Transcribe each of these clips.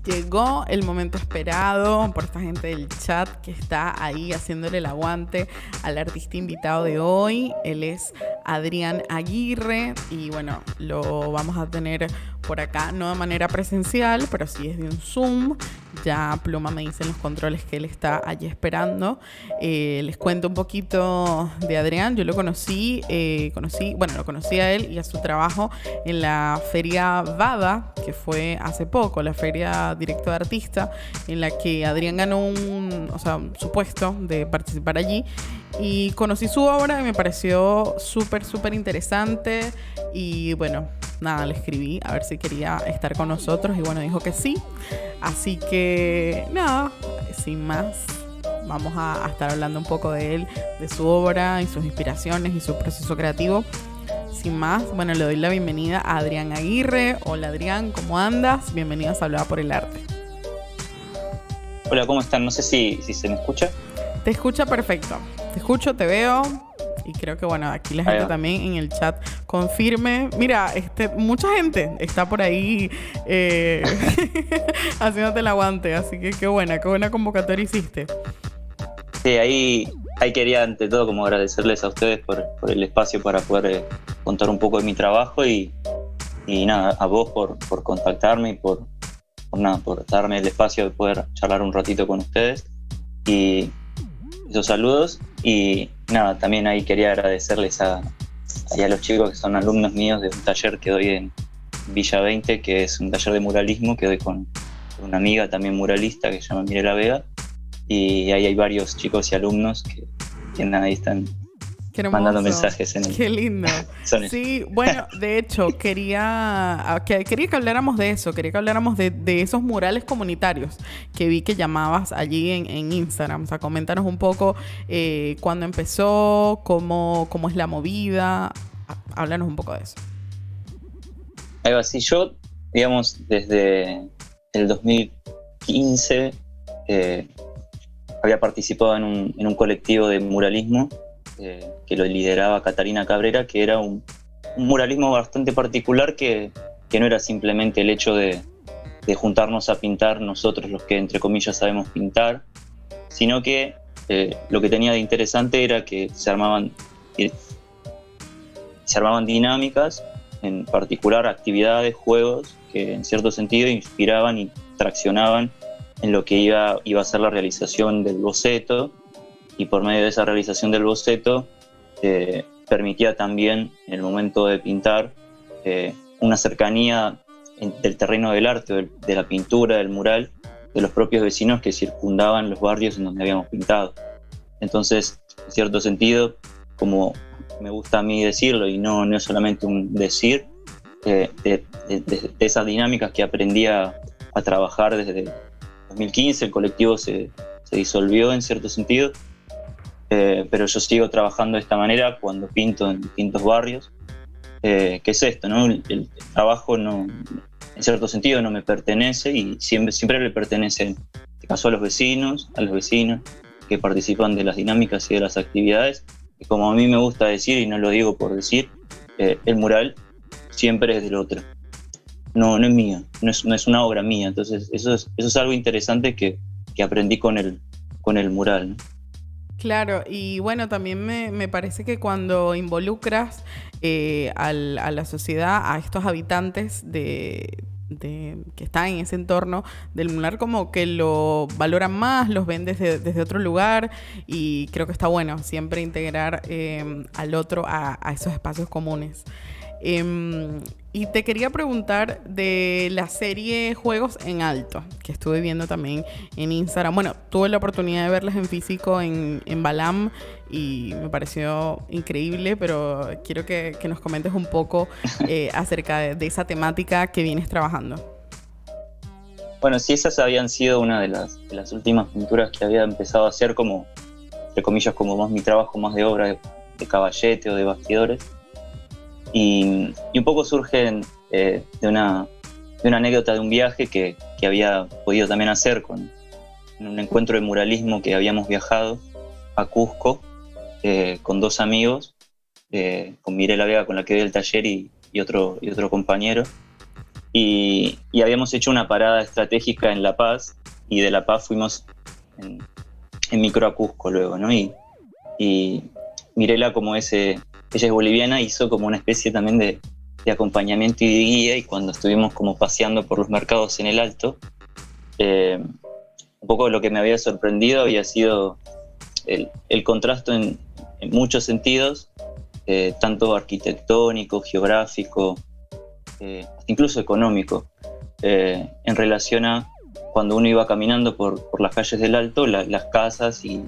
Llegó el momento esperado por esta gente del chat que está ahí haciéndole el aguante al artista invitado de hoy. Él es Adrián Aguirre y bueno, lo vamos a tener por acá, no de manera presencial, pero sí desde un Zoom. Ya Pluma me dice en los controles que él está allí esperando. Les cuento un poquito de Adrián. Yo lo conocí a él y a su trabajo en la Feria Bada, que fue hace poco, la Feria Directo de Artista, en la que Adrián ganó su puesto de participar allí. Y conocí su obra y me pareció súper interesante. Y bueno, nada, le escribí a ver si quería estar con nosotros y bueno, dijo que sí. Así que nada, sin más, vamos a estar hablando un poco de él, de su obra y sus inspiraciones y su proceso creativo. Sin más, bueno, le doy la bienvenida a Adrián Aguirre. Hola Adrián, ¿cómo andas? Bienvenido a Salvada por el Arte. Hola, ¿cómo están? No sé si se me escucha. Te escucha perfecto. Te escucho, te veo. Y creo que, bueno, aquí la gente también en el chat confirme. Mira, mucha gente está por ahí haciéndote el aguante. Así que qué buena convocatoria hiciste. Sí, ahí quería ante todo como agradecerles a ustedes por el espacio para poder contar un poco de mi trabajo y nada, a vos por contactarme y por darme el espacio de poder charlar un ratito con ustedes. Y esos saludos y nada, también ahí quería agradecerles a los chicos que son alumnos míos de un taller que doy en Villa 20, que es un taller de muralismo que doy con una amiga también muralista que se llama Mirela Vega, y ahí hay varios chicos y alumnos que ahí están mandando mensajes en el... Qué lindo. Sí, bueno, de hecho, quería que habláramos de eso, quería que habláramos de esos murales comunitarios que vi que llamabas allí en Instagram. O sea, coméntanos un poco cuándo empezó, cómo es la movida. Háblanos un poco de eso. Ahí va, sí, yo, digamos, desde el 2015 había participado en un colectivo de muralismo que lo lideraba Catarina Cabrera, que era un muralismo bastante particular que no era simplemente el hecho de juntarnos a pintar nosotros los que entre comillas sabemos pintar, sino que lo que tenía de interesante era que se armaban dinámicas, en particular actividades, juegos que en cierto sentido inspiraban y traccionaban en lo que iba a ser la realización del boceto, y por medio de esa realización del boceto permitía también en el momento de pintar una cercanía del terreno del arte, de la pintura, del mural, de los propios vecinos que circundaban los barrios en donde habíamos pintado. Entonces, en cierto sentido, como me gusta a mí decirlo y no es solamente un decir, de esas dinámicas que aprendí a trabajar desde 2015, el colectivo se disolvió en cierto sentido, pero yo sigo trabajando de esta manera cuando pinto en distintos barrios. ¿Qué es esto, no? El trabajo en cierto sentido no me pertenece y siempre le pertenece, en este caso, a los vecinos que participan de las dinámicas y de las actividades. Y como a mí me gusta decir, y no lo digo por decir, el mural siempre es del otro. No es mío, no es una obra mía. Entonces eso es algo interesante que aprendí con el mural, ¿no? Claro, y bueno, también me parece que cuando involucras a la sociedad, a estos habitantes que están en ese entorno del mural, como que lo valoran más, los ven desde otro lugar, y creo que está bueno siempre integrar al otro a esos espacios comunes. Y te quería preguntar de la serie Juegos en Alto, que estuve viendo también en Instagram. Bueno, tuve la oportunidad de verlas en físico en Balam y me pareció increíble, pero quiero que nos comentes un poco acerca de esa temática que vienes trabajando. Bueno, sí, esas habían sido una de las últimas pinturas que había empezado a hacer, como, entre comillas, como más mi trabajo más de obra de caballete o de bastidores. Y un poco surgen de una anécdota de un viaje que había podido también hacer en un encuentro de muralismo que habíamos viajado a Cusco con dos amigos, con Mirela Vega, con la que doy el taller, y otro compañero. y habíamos hecho una parada estratégica en La Paz, y de La Paz fuimos en micro a Cusco luego, ¿no? Y Mirela, como ella es boliviana, hizo como una especie también de acompañamiento y de guía, y cuando estuvimos como paseando por los mercados en el Alto, un poco lo que me había sorprendido había sido el contraste en muchos sentidos, tanto arquitectónico, geográfico, incluso económico, en relación a cuando uno iba caminando por las calles del Alto. Las casas y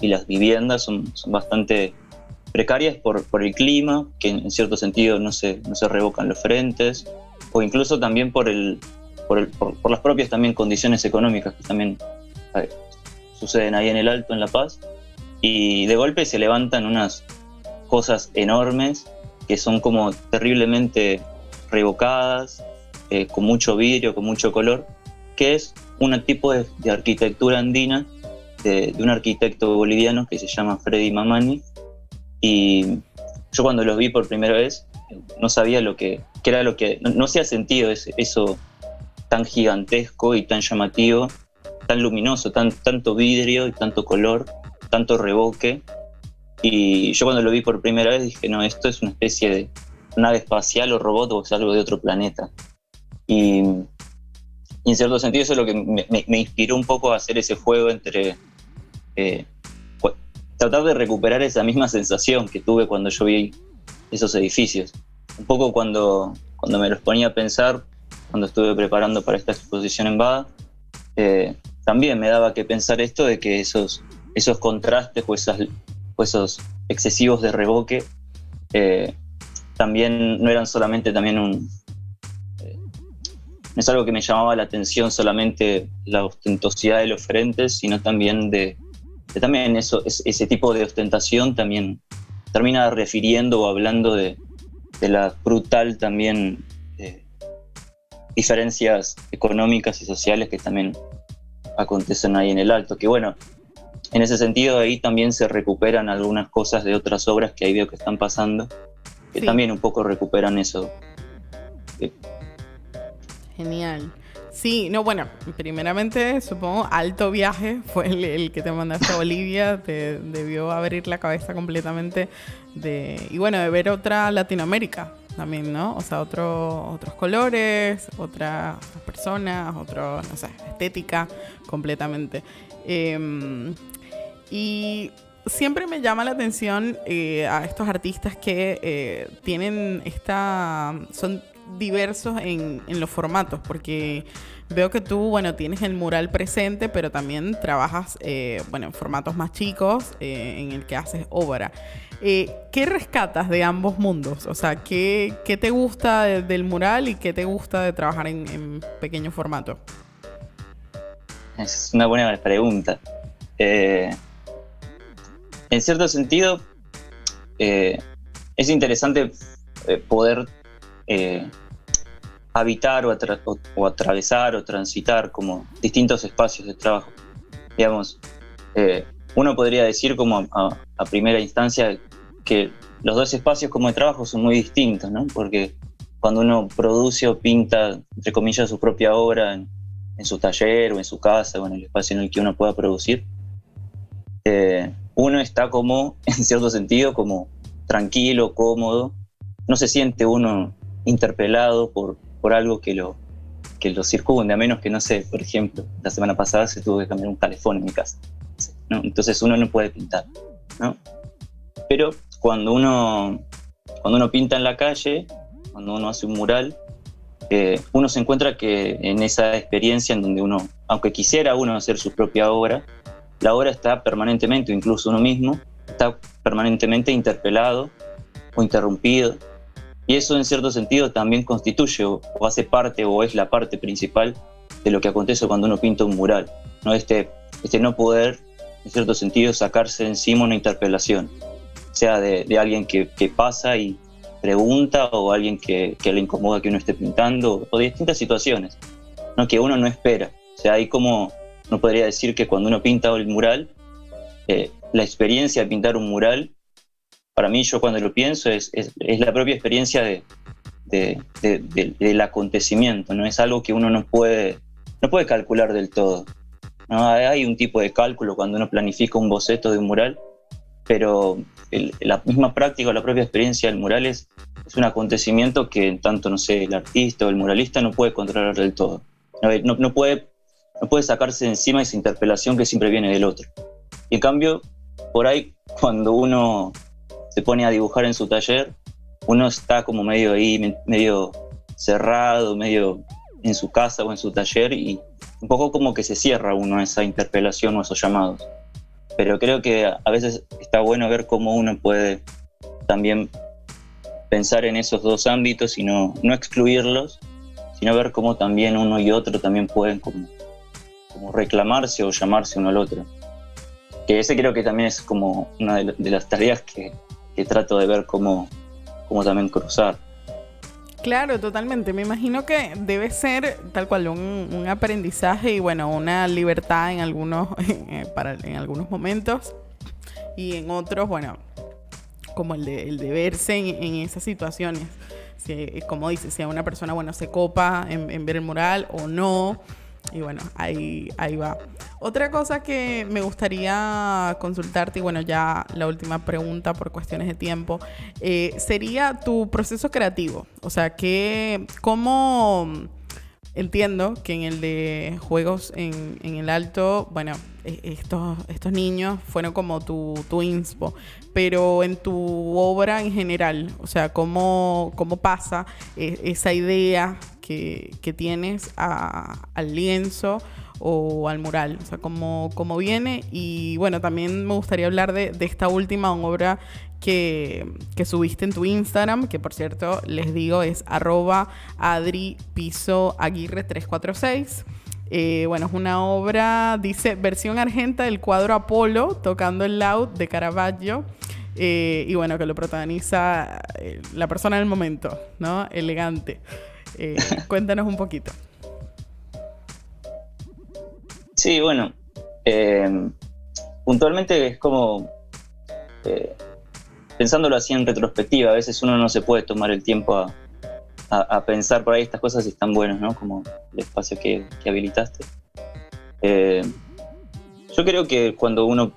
las viviendas son bastante precarias por el clima, que en cierto sentido no se revocan los frentes, o incluso también por las propias también condiciones económicas que también suceden ahí en el Alto, en La Paz, y de golpe se levantan unas cosas enormes que son como terriblemente revocadas, con mucho vidrio, con mucho color, que es un tipo de arquitectura andina de un arquitecto boliviano que se llama Freddy Mamani. Y yo cuando los vi por primera vez no sabía qué era lo que... No hacía sentido eso tan gigantesco y tan llamativo, tan luminoso, tanto vidrio y tanto color, tanto revoque. Y yo cuando lo vi por primera vez dije, no, esto es una especie de nave espacial o robot, o es algo de otro planeta. Y en cierto sentido eso es lo que me inspiró un poco a hacer ese juego entre... tratar de recuperar esa misma sensación que tuve cuando yo vi esos edificios. Un poco cuando me los ponía a pensar, cuando estuve preparando para esta exposición en Bada, también me daba que pensar esto de que esos contrastes o esos excesivos de revoque también no eran solamente también no es algo que me llamaba la atención solamente la ostentosidad de los frentes, sino también también ese tipo de ostentación también termina refiriendo o hablando de la brutal también diferencias económicas y sociales que también acontecen ahí en el Alto, que bueno, en ese sentido ahí también se recuperan algunas cosas de otras obras que ahí veo que están pasando, que sí, también un poco recuperan eso. Genial. Sí, no, bueno, primeramente supongo Alto Viaje fue el que te mandaste a Bolivia, te debió abrir la cabeza completamente y bueno, de ver otra Latinoamérica también, ¿no? O sea, otros colores, otras personas, no sé, estética completamente. Y siempre me llama la atención a estos artistas que son diversos en los formatos, porque veo que tú, bueno, tienes el mural presente, pero también trabajas, en formatos más chicos, en el que haces obra. ¿Qué rescatas de ambos mundos? O sea, ¿qué te gusta del mural y qué te gusta de trabajar en pequeño formato? Es una buena pregunta. En cierto sentido, es interesante poder habitar o atravesar o transitar como distintos espacios de trabajo. Digamos, uno podría decir como a primera instancia que los dos espacios como de trabajo son muy distintos, ¿no? Porque cuando uno produce o pinta, entre comillas, su propia obra en su taller o en su casa o en el espacio en el que uno pueda producir, uno está como, en cierto sentido, como tranquilo, cómodo, no se siente uno interpelado por algo que lo circunde, a menos que, no sé, por ejemplo, la semana pasada se tuvo que cambiar un calefón en mi casa, ¿no? Entonces uno no puede pintar, ¿no? Pero cuando uno pinta en la calle, cuando uno hace un mural, uno se encuentra que en esa experiencia en donde uno, aunque quisiera uno hacer su propia obra, la obra está permanentemente, incluso uno mismo, está permanentemente interpelado o interrumpido. Y eso en cierto sentido también constituye o hace parte o es la parte principal de lo que acontece cuando uno pinta un mural, ¿no? Este no poder, en cierto sentido, sacarse de encima una interpelación, sea de alguien que pasa y pregunta, o alguien que le incomoda que uno esté pintando, o de distintas situaciones, ¿no? Que uno no espera. O sea, hay como, uno podría decir que cuando uno pinta el mural, la experiencia de pintar un mural, para mí, yo cuando lo pienso, es la propia experiencia de del acontecimiento, ¿no? Es algo que uno no puede calcular del todo, ¿no? Hay un tipo de cálculo cuando uno planifica un boceto de un mural, pero la misma práctica o la propia experiencia del mural es un acontecimiento que tanto, no sé, el artista o el muralista no puede controlar del todo. No puede sacarse de encima esa interpelación que siempre viene del otro. Y en cambio, por ahí, cuando uno se pone a dibujar en su taller, uno está como medio ahí, medio cerrado, medio en su casa o en su taller, y un poco como que se cierra uno a esa interpelación o a esos llamados. Pero creo que a veces está bueno ver cómo uno puede también pensar en esos dos ámbitos y no excluirlos, sino ver cómo también uno y otro también pueden como reclamarse o llamarse uno al otro. Que ese creo que también es como una de las tareas que trato de ver cómo también cruzar. Claro, totalmente. Me imagino que debe ser tal cual un aprendizaje y bueno, una libertad en algunos momentos, y en otros, bueno, como el de verse en esas situaciones. Como dices, si a una persona, bueno, se copa en ver el mural o no. Y bueno, ahí va. Otra cosa que me gustaría consultarte, y bueno, ya la última pregunta por cuestiones de tiempo, sería tu proceso creativo. O sea, ¿cómo? Entiendo que en el de juegos en el Alto, bueno, estos niños fueron como tu inspo, pero en tu obra en general, o sea, ¿cómo pasa esa idea que tienes al lienzo o al mural? O sea, ¿cómo viene? Y bueno, también me gustaría hablar de esta última obra que subiste en tu Instagram, que por cierto les digo es @adri_aguirre346. Bueno, es una obra, dice, versión argenta del cuadro Apolo tocando el laúd de Caravaggio, y bueno, que lo protagoniza la persona del momento, ¿no? Elegante. Cuéntanos un poquito. Sí, bueno, puntualmente es como, pensándolo así en retrospectiva, a veces uno no se puede tomar el tiempo a pensar por ahí estas cosas y están buenas, ¿no? Como el espacio que habilitaste. Yo creo que cuando uno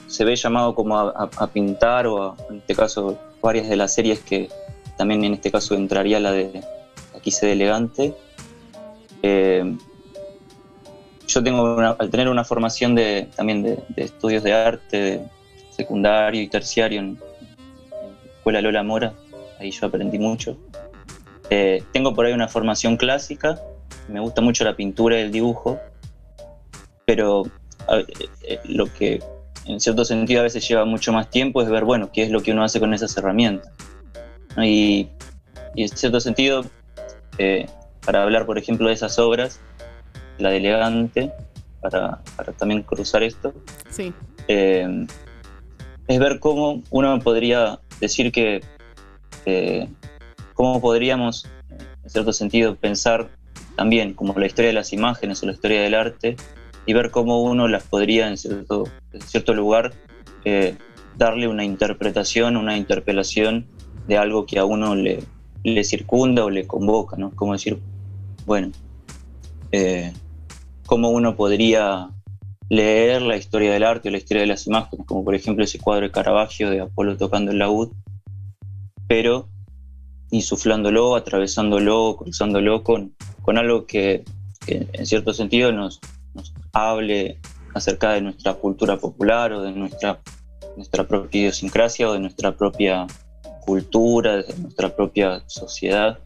se ve llamado como a pintar, en este caso varias de las series, que también en este caso entraría la de Aquí se de elegante, yo tengo al tener una formación también de estudios de arte, de secundario y terciario en la Escuela Lola Mora, ahí yo aprendí mucho. Tengo por ahí una formación clásica, me gusta mucho la pintura y el dibujo, pero lo que en cierto sentido a veces lleva mucho más tiempo es ver, bueno, qué es lo que uno hace con esas herramientas, ¿no? Y en cierto sentido, para hablar, por ejemplo, de esas obras, la de Elegante, para también cruzar esto, sí. Es ver cómo uno podría decir que cómo podríamos, en cierto sentido, pensar también como la historia de las imágenes o la historia del arte, y ver cómo uno las podría en cierto lugar darle una interpretación, una interpelación de algo que a uno le circunda o le convoca, ¿no? Como decir, bueno, cómo uno podría leer la historia del arte o la historia de las imágenes, como por ejemplo ese cuadro de Caravaggio de Apolo tocando el laúd, pero insuflándolo, atravesándolo, cruzándolo con algo que en cierto sentido nos hable acerca de nuestra cultura popular o de nuestra propia idiosincrasia o de nuestra propia cultura, de nuestra propia sociedad.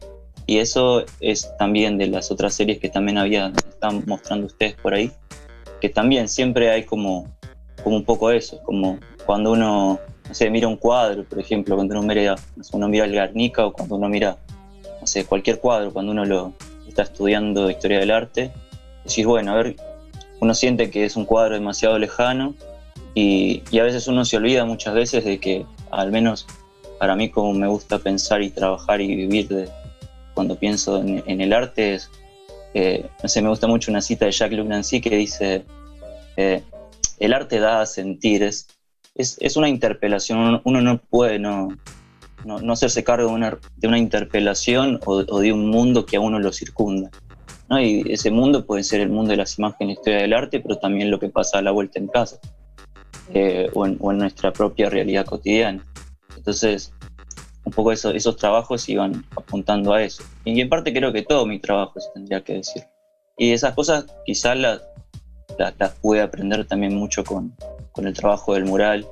Y eso es también de las otras series que también están mostrando ustedes por ahí, que también siempre hay como un poco eso, como cuando uno, no sé, mira un cuadro, por ejemplo, cuando uno mira el Guernica, o cuando uno mira, no sé, cualquier cuadro, cuando uno lo está estudiando historia del arte, decís, bueno, a ver, uno siente que es un cuadro demasiado lejano y a veces uno se olvida muchas veces de que, al menos para mí, como me gusta pensar y trabajar y vivir cuando pienso en el arte, no sé, me gusta mucho una cita de Jacques-Luc Nancy que dice, el arte da a sentir, es una interpelación, uno no puede no no hacerse cargo de una interpelación o de un mundo que a uno lo circunda, ¿no? Y ese mundo puede ser el mundo de las imágenes, historia del arte, pero también lo que pasa a la vuelta en casa, o en nuestra propia realidad cotidiana. Entonces, un poco esos trabajos iban apuntando a eso. Y en parte creo que todo mi trabajo se tendría que decir. Y esas cosas quizás las pude aprender también mucho con el trabajo del mural.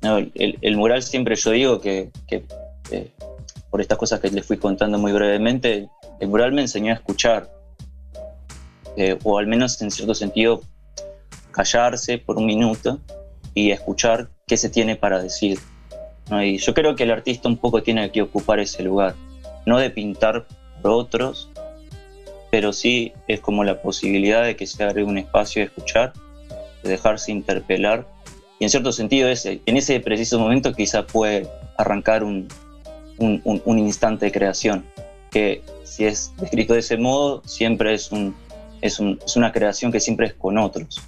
No, el mural siempre yo digo que por estas cosas que les fui contando muy brevemente, el mural me enseñó a escuchar, o al menos en cierto sentido callarse por un minuto y escuchar qué se tiene para decir, ¿no? Y yo creo que el artista un poco tiene que ocupar ese lugar, no de pintar por otros, pero sí es como la posibilidad de que se abra un espacio de escuchar, de dejarse interpelar, y en cierto sentido en ese preciso momento quizá puede arrancar un instante de creación, que si es descrito de ese modo, siempre es una creación que siempre es con otros.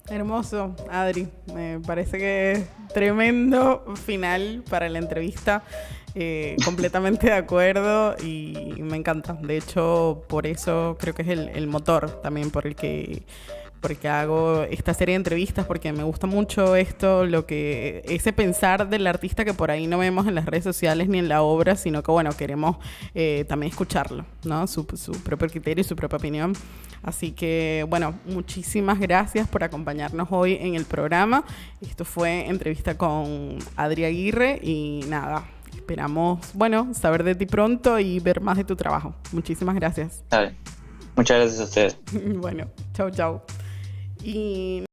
Hermoso, Adri. Me parece que es tremendo final para la entrevista. Completamente de acuerdo y me encanta. De hecho, por eso creo que es el motor también por el que hago esta serie de entrevistas, porque me gusta mucho ese pensar del artista que por ahí no vemos en las redes sociales ni en la obra, sino que bueno, queremos también escucharlo, ¿no? Su propio criterio y su propia opinión. Así que bueno, muchísimas gracias por acompañarnos hoy en el programa. Esto fue entrevista con Adri Aguirre y nada, esperamos, bueno, saber de ti pronto y ver más de tu trabajo. Muchísimas gracias. Muchas gracias a ustedes. Bueno, chau. Y